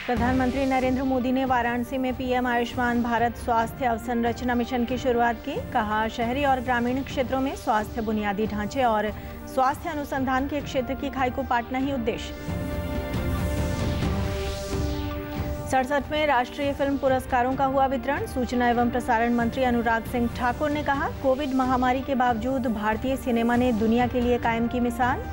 प्रधानमंत्री नरेंद्र मोदी ने वाराणसी में पीएम आयुष्मान भारत स्वास्थ्य अवसंरचना मिशन की शुरुआत की। कहा, शहरी और ग्रामीण क्षेत्रों में स्वास्थ्य बुनियादी ढांचे और स्वास्थ्य अनुसंधान के क्षेत्र की खाई को पाटना ही उद्देश्य। 67वें राष्ट्रीय फिल्म पुरस्कारों का हुआ वितरण। सूचना एवं प्रसारण मंत्री अनुराग सिंह ठाकुर ने कहा, कोविड महामारी के बावजूद भारतीय सिनेमा ने दुनिया के लिए कायम की मिसाल।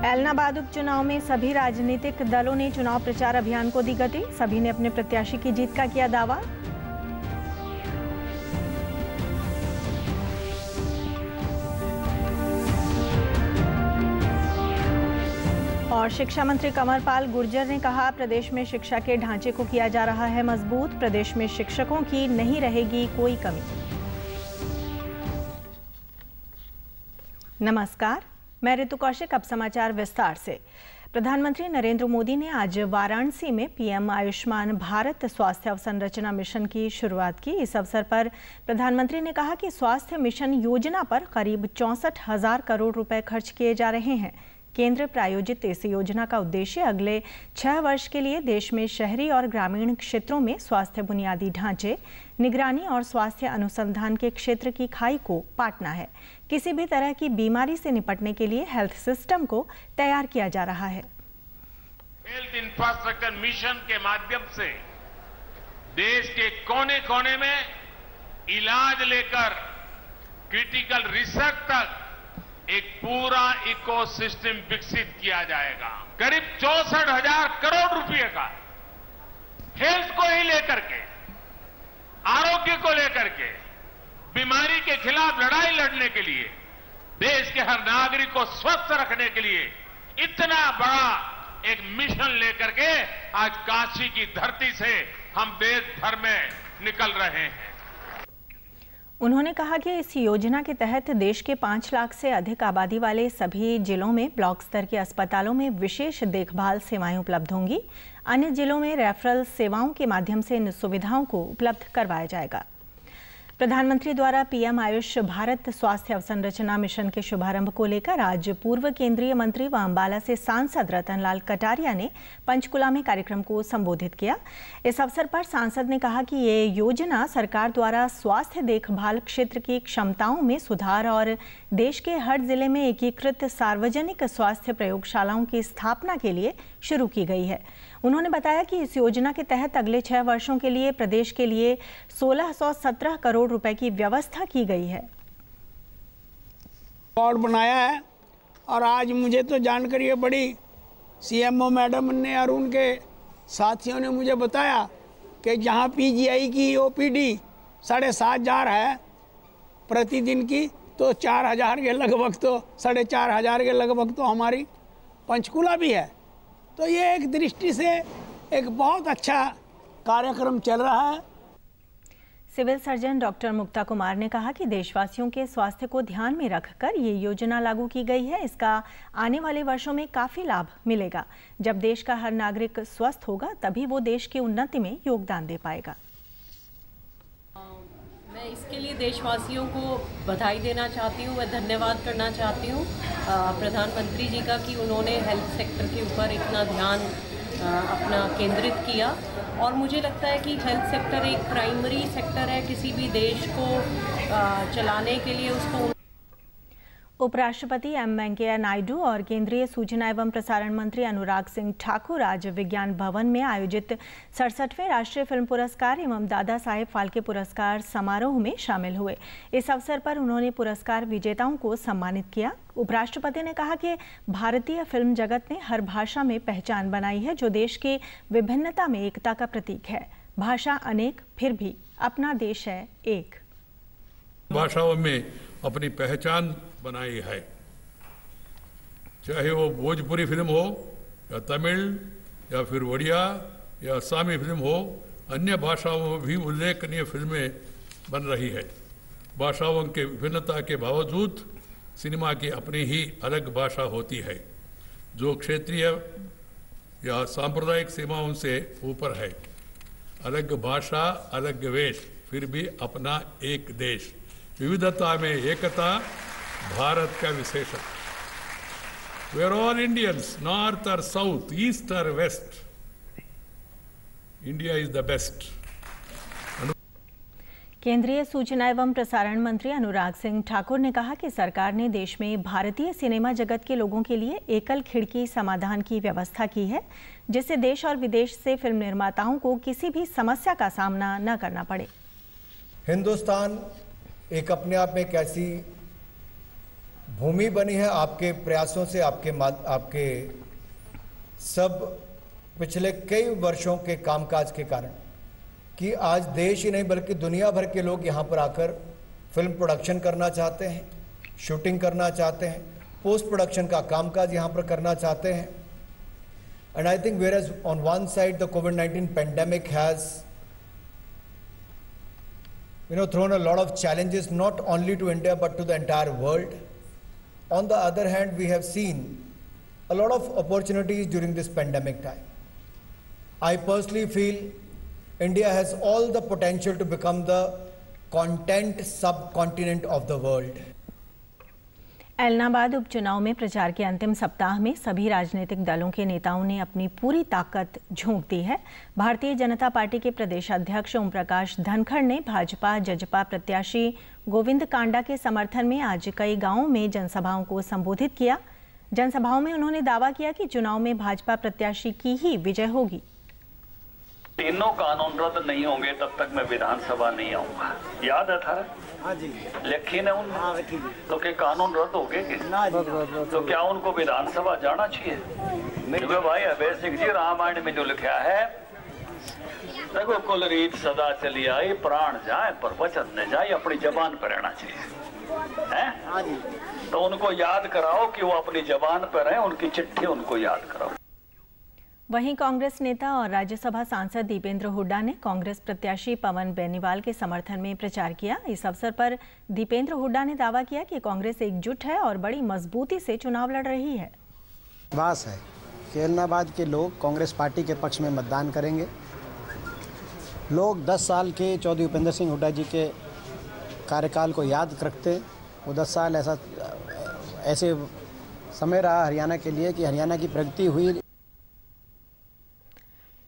ऐलनाबाद उपचुनाव में सभी राजनीतिक दलों ने चुनाव प्रचार अभियान को दी गति। सभी ने अपने प्रत्याशी की जीत का किया दावा। और शिक्षा मंत्री कंवरपाल गुर्जर ने कहा, प्रदेश में शिक्षा के ढांचे को किया जा रहा है मजबूत। प्रदेश में शिक्षकों की नहीं रहेगी कोई कमी। नमस्कार, मैं ऋतु कौशिक। अब समाचार विस्तार से। प्रधानमंत्री नरेंद्र मोदी ने आज वाराणसी में पीएम आयुष्मान भारत स्वास्थ्य अवसंरचना मिशन की शुरुआत की। इस अवसर पर प्रधानमंत्री ने कहा कि स्वास्थ्य मिशन योजना पर करीब 64,000 करोड़ रुपए खर्च किए जा रहे हैं। केंद्र प्रायोजित इस योजना का उद्देश्य अगले 6 वर्ष के लिए देश में शहरी और ग्रामीण क्षेत्रों में स्वास्थ्य बुनियादी ढांचे, निगरानी और स्वास्थ्य अनुसंधान के क्षेत्र की खाई को पाटना है। किसी भी तरह की बीमारी से निपटने के लिए हेल्थ सिस्टम को तैयार किया जा रहा है। हेल्थ इंफ्रास्ट्रक्चर मिशन के माध्यम से देश के कोने कोने में इलाज लेकर क्रिटिकल रिसर्च तक एक पूरा इकोसिस्टम विकसित किया जाएगा। करीब 64,000 करोड़ रुपए का हेल्थ को ही लेकर के, आरोग्य को लेकर के, बीमारी के खिलाफ लड़ाई लड़ने के लिए, देश के हर नागरिक को स्वस्थ रखने के लिए इतना बड़ा एक मिशन लेकर के आज काशी की धरती से हम देश भर में निकल रहे हैं। उन्होंने कहा कि इस योजना के तहत देश के 5 लाख से अधिक आबादी वाले सभी जिलों में ब्लॉक स्तर के अस्पतालों में विशेष देखभाल सेवाएं उपलब्ध होंगी। अन्य जिलों में रेफरल सेवाओं के माध्यम से इन सुविधाओं को उपलब्ध करवाया जाएगा। प्रधानमंत्री द्वारा पीएम आयुष भारत स्वास्थ्य अवसंरचना मिशन के शुभारंभ को लेकर आज पूर्व केंद्रीय मंत्री व अंबाला से सांसद रतनलाल कटारिया ने पंचकुला में कार्यक्रम को संबोधित किया। इस अवसर पर सांसद ने कहा कि ये योजना सरकार द्वारा स्वास्थ्य देखभाल क्षेत्र की क्षमताओं में सुधार और देश के हर जिले में एकीकृत सार्वजनिक स्वास्थ्य प्रयोगशालाओं की स्थापना के लिए शुरू की गई है। उन्होंने बताया कि इस योजना के तहत अगले 6 वर्षों के लिए प्रदेश के लिए 1617 करोड़ रुपए की व्यवस्था की गई है। रिकॉर्ड बनाया है और आज मुझे तो जानकारी है बड़ी, सीएमओ मैडम ने और उनके साथियों ने मुझे बताया कि जहां पीजीआई की ओपीडी 7,500 है प्रतिदिन की, तो 4,000 के लगभग, तो 4,500 के लगभग तो हमारी पंचकुला भी है। तो ये एक दृष्टि से एक बहुत अच्छा कार्यक्रम चल रहा है। सिविल सर्जन डॉक्टर मुक्ता कुमार ने कहा कि देशवासियों के स्वास्थ्य को ध्यान में रखकर ये योजना लागू की गई है। इसका आने वाले वर्षों में काफी लाभ मिलेगा। जब देश का हर नागरिक स्वस्थ होगा तभी वो देश की उन्नति में योगदान दे पाएगा। मैं इसके लिए देशवासियों को बधाई देना चाहती हूँ, मैं धन्यवाद करना चाहती हूँ प्रधानमंत्री जी का कि उन्होंने हेल्थ सेक्टर के ऊपर इतना ध्यान अपना केंद्रित किया। और मुझे लगता है कि हेल्थ सेक्टर एक प्राइमरी सेक्टर है किसी भी देश को चलाने के लिए। उसको उपराष्ट्रपति एम वेंकैया नायडू और केंद्रीय सूचना एवं प्रसारण मंत्री अनुराग सिंह ठाकुर आज विज्ञान भवन में आयोजित 67वें राष्ट्रीय फिल्म पुरस्कार एवं दादा साहेब फाल्के पुरस्कार समारोह में शामिल हुए। इस अवसर पर उन्होंने पुरस्कार विजेताओं को सम्मानित किया। उपराष्ट्रपति ने कहा कि भारतीय फिल्म जगत ने हर भाषा में पहचान बनाई है, जो देश की विभिन्नता में एकता का प्रतीक है। भाषा अनेक, फिर भी अपना देश है एक। भाषाओं में अपनी पहचान बनाई है, चाहे वो भोजपुरी फिल्म हो या तमिल या फिर उड़िया या असमी फिल्म हो, अन्य भाषाओं में भी उल्लेखनीय फिल्में बन रही है। भाषाओं के विभिन्नता के बावजूद सिनेमा की अपनी ही अलग भाषा होती है, जो क्षेत्रीय या सांप्रदायिक सीमाओं से ऊपर है। अलग भाषा, अलग वेश, फिर भी अपना एक देश। विविधता में एकता भारत का विशेषण। We are all Indians, north or south, east or west. India is the best. केंद्रीय सूचना एवं प्रसारण मंत्री अनुराग सिंह ठाकुर ने कहा कि सरकार ने देश में भारतीय सिनेमा जगत के लोगों के लिए एकल खिड़की समाधान की व्यवस्था की है, जिससे देश और विदेश से फिल्म निर्माताओं को किसी भी समस्या का सामना न करना पड़े। हिंदुस्तान एक अपने आप में एक ऐसी भूमि बनी है आपके प्रयासों से, आपके सब पिछले कई वर्षों के कामकाज के कारण, कि आज देश ही नहीं बल्कि दुनिया भर के लोग यहाँ पर आकर फिल्म प्रोडक्शन करना चाहते हैं, शूटिंग करना चाहते हैं, पोस्ट प्रोडक्शन का कामकाज यहाँ पर करना चाहते हैं। And I think where as on one side the कोविड-19 pandemic has thrown a lot of challenges not only to India but to the entire world. On the other hand, we have seen a lot of opportunities during this pandemic time. I personally feel India has all the potential to become the content subcontinent of the world. Ellenabad उपचुनाव में प्रचार के अंतिम सप्ताह में सभी राजनीतिक दलों के नेताओं ने अपनी पूरी ताकत झोंक दी है। भारतीय जनता पार्टी के प्रदेश अध्यक्ष ओम प्रकाश धनखड़ ने भाजपा जजपा प्रत्याशी गोविंद कांडा के समर्थन में आज कई गांवों में जनसभाओं को संबोधित किया। जनसभाओं में उन्होंने दावा किया कि चुनाव में भाजपा प्रत्याशी की ही विजय होगी। तीनों कानून रद्द नहीं होंगे तब तक मैं विधानसभा नहीं आऊंगा। याद है था? हाँ जी। लिखी है उन तो के कानून रद्द हो गए तो क्या उनको विधानसभा जाना चाहिए? देखो भाई अभय सिंह जी, रामायण में जो लिखा है, देखो कुल रीत सदा चली आई, प्राण जाए पर वचन न जाए, अपनी जबान पर रहना चाहिए है? हाँ जी। तो उनको याद कराओ कि वो अपनी जबान पर रहे, उनकी चिट्ठी उनको याद कराओ। वहीं कांग्रेस नेता और राज्यसभा सांसद दीपेंद्र हुड्डा ने कांग्रेस प्रत्याशी पवन बेनीवाल के समर्थन में प्रचार किया। इस अवसर पर दीपेंद्र हुड्डा ने दावा किया कि कांग्रेस एकजुट है और बड़ी मजबूती से चुनाव लड़ रही है। विश्वास है कि ऐलनाबाद के लोग कांग्रेस पार्टी के पक्ष में मतदान करेंगे। लोग 10 साल के चौधरी उपेंद्र सिंह हुड्डा जी के कार्यकाल को याद रखते। वो 10 साल ऐसे समय रहा हरियाणा के लिए कि हरियाणा की प्रगति हुई।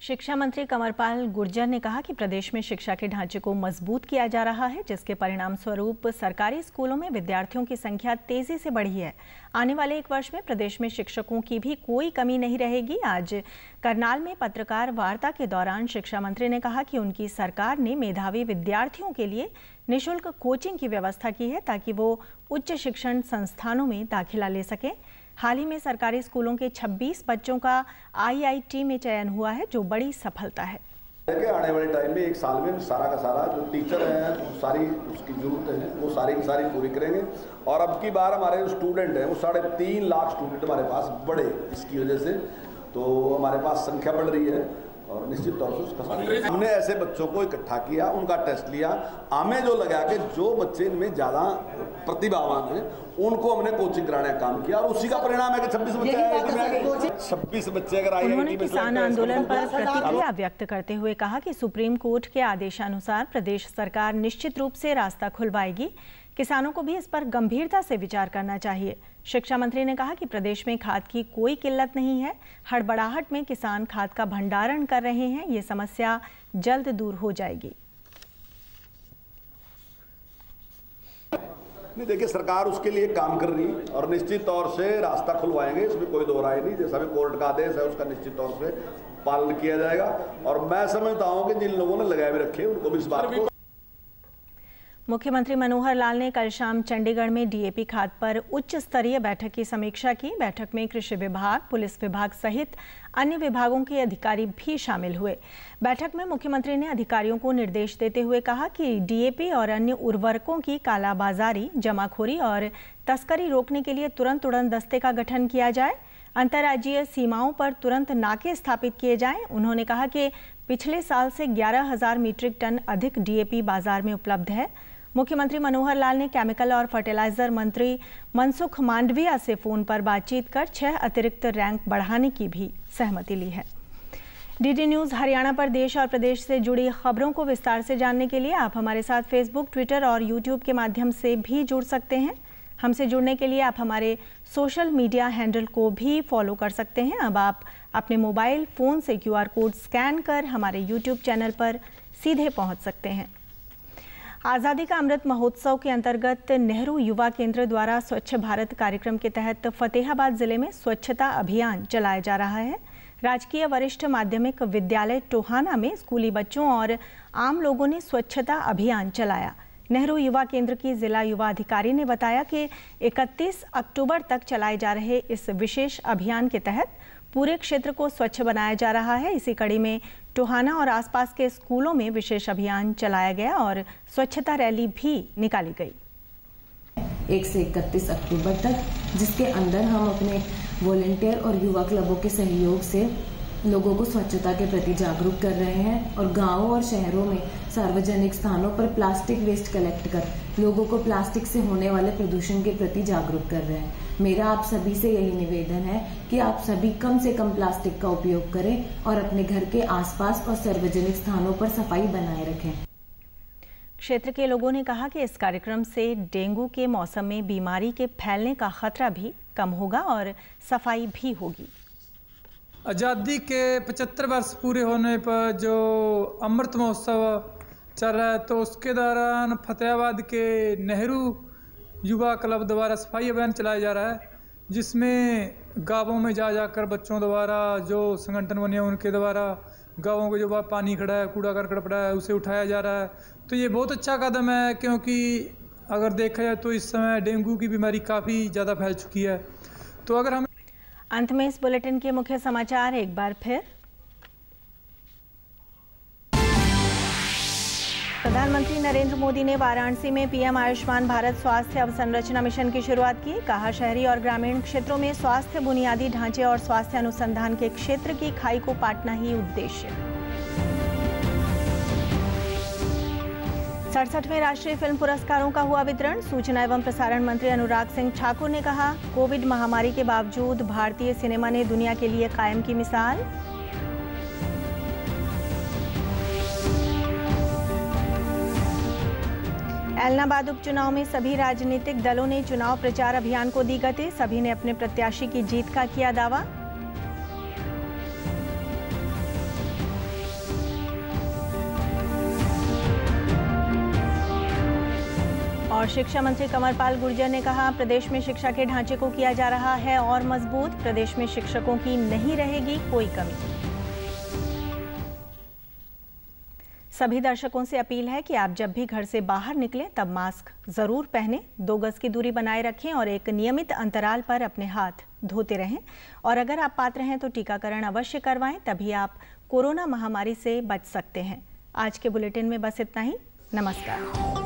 शिक्षा मंत्री कंवरपाल गुर्जर ने कहा कि प्रदेश में शिक्षा के ढांचे को मजबूत किया जा रहा है, जिसके परिणाम स्वरूप सरकारी स्कूलों में विद्यार्थियों की संख्या तेजी से बढ़ी है। आने वाले 1 वर्ष में प्रदेश में शिक्षकों की भी कोई कमी नहीं रहेगी। आज करनाल में पत्रकार वार्ता के दौरान शिक्षा मंत्री ने कहा कि उनकी सरकार ने मेधावी विद्यार्थियों के लिए निःशुल्क कोचिंग की व्यवस्था की है ताकि वो उच्च शिक्षण संस्थानों में दाखिला ले सकें। हाल ही में सरकारी स्कूलों के 26 बच्चों का IIT में चयन हुआ है, जो बड़ी सफलता है। आने वाले टाइम में 1 साल में सारा का सारा जो टीचर हैं, सारी उसकी जरूरत है वो सारी की सारी पूरी करेंगे। और अब की बार हमारे जो स्टूडेंट हैं वो 3.5 लाख स्टूडेंट हमारे पास बढ़े, इसकी वजह से तो हमारे पास संख्या बढ़ रही है और निश्चित तौर से उसका हमने ऐसे बच्चों को इकट्ठा किया, उनका टेस्ट लिया, हमें जो लगा कि जो बच्चे इनमें ज़्यादा प्रतिभावान हैं उनको हमने कोचिंग कराने का काम किया और उसी का परिणाम है कि 26 बच्चे आए। 26 बच्चे अगर आए। उन्होंने किसान आंदोलन पर प्रतिक्रिया व्यक्त करते हुए कहा कि सुप्रीम कोर्ट के आदेशानुसार प्रदेश सरकार निश्चित रूप से रास्ता खुलवाएगी। किसानों को भी इस पर गंभीरता से विचार करना चाहिए। शिक्षा मंत्री ने कहा कि प्रदेश में खाद की कोई किल्लत नहीं है। हड़बड़ाहट में किसान खाद का भंडारण कर रहे हैं, ये समस्या जल्द दूर हो जाएगी। नहीं, देखिए सरकार उसके लिए काम कर रही है और निश्चित तौर से रास्ता खुलवाएंगे, इसमें कोई दो राय नहीं। जैसा भी कोर्ट का आदेश है उसका निश्चित तौर से पालन किया जाएगा और मैं समझता हूं कि जिन लोगों ने लगाए हुए रखे उनको भी इस बात को। मुख्यमंत्री मनोहर लाल ने कल शाम चंडीगढ़ में DAP खाद पर उच्च स्तरीय बैठक की समीक्षा की। बैठक में कृषि विभाग, पुलिस विभाग सहित अन्य विभागों के अधिकारी भी शामिल हुए। बैठक में मुख्यमंत्री ने अधिकारियों को निर्देश देते हुए कहा कि DAP और अन्य उर्वरकों की कालाबाजारी, जमाखोरी और तस्करी रोकने के लिए तुरंत उड़न दस्ते का गठन किया जाए। अंतर्राज्यीय सीमाओं पर तुरंत नाके स्थापित किए जाएं। उन्होंने कहा कि पिछले साल से 11,000 मीट्रिक टन अधिक DAP बाजार में उपलब्ध है। मुख्यमंत्री मनोहर लाल ने केमिकल और फर्टिलाइजर मंत्री मनसुख मांडविया से फोन पर बातचीत कर 6 अतिरिक्त रैंक बढ़ाने की भी सहमति ली है। DD न्यूज़ हरियाणा पर देश और प्रदेश से जुड़ी खबरों को विस्तार से जानने के लिए आप हमारे साथ फेसबुक, ट्विटर और यूट्यूब के माध्यम से भी जुड़ सकते हैं। हमसे जुड़ने के लिए आप हमारे सोशल मीडिया हैंडल को भी फॉलो कर सकते हैं। अब आप अपने मोबाइल फ़ोन से QR कोड स्कैन कर हमारे YouTube चैनल पर सीधे पहुंच सकते हैं। आज़ादी का अमृत महोत्सव के अंतर्गत नेहरू युवा केंद्र द्वारा स्वच्छ भारत कार्यक्रम के तहत फतेहाबाद जिले में स्वच्छता अभियान चलाया जा रहा है। राजकीय वरिष्ठ माध्यमिक विद्यालय टोहाना में स्कूली बच्चों और आम लोगों ने स्वच्छता अभियान चलाया। नेहरू युवा केंद्र की जिला युवा अधिकारी ने बताया कि 31 अक्टूबर तक चलाए जा रहे इस विशेष अभियान के तहत पूरे क्षेत्र को स्वच्छ बनाया जा रहा है। इसी कड़ी में टोहाना और आसपास के स्कूलों में विशेष अभियान चलाया गया और स्वच्छता रैली भी निकाली गई। 1 से 31 अक्टूबर तक, जिसके अंदर हम अपने वॉलंटियर और युवा क्लबों के सहयोग से लोगों को स्वच्छता के प्रति जागरूक कर रहे हैं और गांवों और शहरों में सार्वजनिक स्थानों पर प्लास्टिक वेस्ट कलेक्ट कर लोगों को प्लास्टिक से होने वाले प्रदूषण के प्रति जागरूक कर रहे हैं। मेरा आप सभी से यही निवेदन है कि आप सभी कम से कम प्लास्टिक का उपयोग करें और अपने घर के आसपास और सार्वजनिक स्थानों पर सफाई बनाए रखें। क्षेत्र के लोगों ने कहा कि इस कार्यक्रम से डेंगू के मौसम में बीमारी के फैलने का खतरा भी कम होगा और सफाई भी होगी। आज़ादी के 75 वर्ष पूरे होने पर जो अमृत महोत्सव चल रहा है, तो उसके दौरान फतेहाबाद के नेहरू युवा क्लब द्वारा सफाई अभियान चलाया जा रहा है, जिसमें गांवों में जा जाकर बच्चों द्वारा जो संगठन बने हैं उनके द्वारा गांवों को जो पानी खड़ा है, कूड़ा करकट पड़ा है, उसे उठाया जा रहा है। तो ये बहुत अच्छा कदम है, क्योंकि अगर देखा जाए तो इस समय डेंगू की बीमारी काफ़ी ज़्यादा फैल चुकी है। तो अगर हम अंत में इस बुलेटिन के मुख्य समाचार एक बार फिर। प्रधानमंत्री नरेंद्र मोदी ने वाराणसी में पीएम आयुष्मान भारत स्वास्थ्य अवसंरचना मिशन की शुरुआत की। कहा, शहरी और ग्रामीण क्षेत्रों में स्वास्थ्य बुनियादी ढांचे और स्वास्थ्य अनुसंधान के क्षेत्र की खाई को पाटना ही उद्देश्य। 67वें राष्ट्रीय फिल्म पुरस्कारों का हुआ वितरण। सूचना एवं प्रसारण मंत्री अनुराग सिंह ठाकुर ने कहा, कोविड महामारी के बावजूद भारतीय सिनेमा ने दुनिया के लिए कायम की मिसाल। ऐलनाबाद उपचुनाव में सभी राजनीतिक दलों ने चुनाव प्रचार अभियान को दी गति। सभी ने अपने प्रत्याशी की जीत का किया दावा। और शिक्षा मंत्री कंवरपाल गुर्जर ने कहा, प्रदेश में शिक्षा के ढांचे को किया जा रहा है और मजबूत। प्रदेश में शिक्षकों की नहीं रहेगी कोई कमी। सभी दर्शकों से अपील है कि आप जब भी घर से बाहर निकलें तब मास्क जरूर पहनें, 2 गज की दूरी बनाए रखें और एक नियमित अंतराल पर अपने हाथ धोते रहें। और अगर आप पात्र हैं तो टीकाकरण अवश्य करवाएं, तभी आप कोरोना महामारी से बच सकते हैं। आज के बुलेटिन में बस इतना ही। नमस्कार।